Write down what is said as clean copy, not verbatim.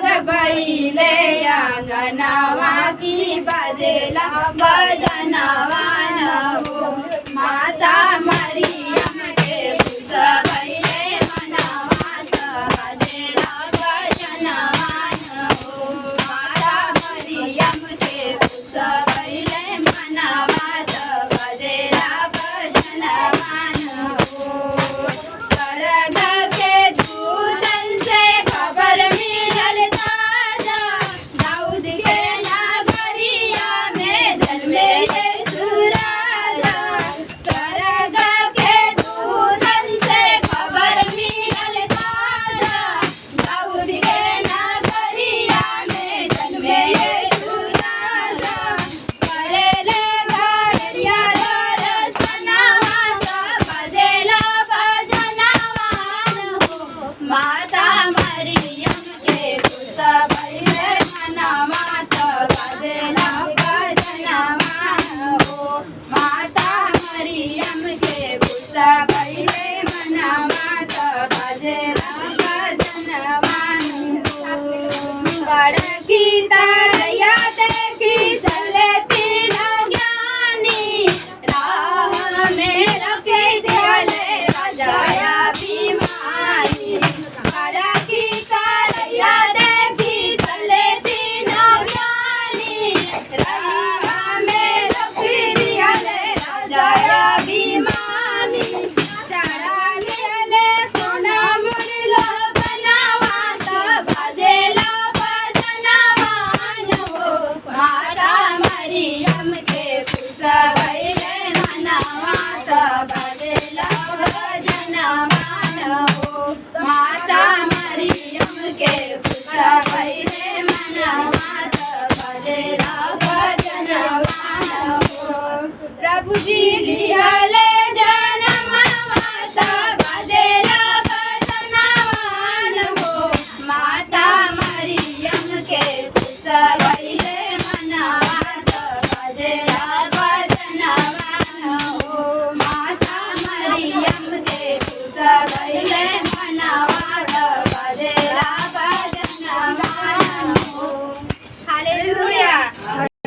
ग बैले अंगनावा की बाजेला भजनवान हो माता मरियम के खुश बैले मनावात बाजेला भजनवान हो माता मरियम के खुश बैले मनावात बाजेला भजनवान हो स्वर्ग के दूतन से खबर मिलल ताजा दाऊद के नगरिया में जन्मे यीशु राजा स्वर्ग के दूतन से खबर मिलल ताजा दाऊद के नगरिया में जन्मे यीशु राजा करेले गाड़िया दर्शनवात बजेला भजनवान हो माता मरियम के खुश बैले मनावात बजेला भजनवान हो माता मरियम के खुश बैले मनावात बजेला भजनवान हो बड़की तरैया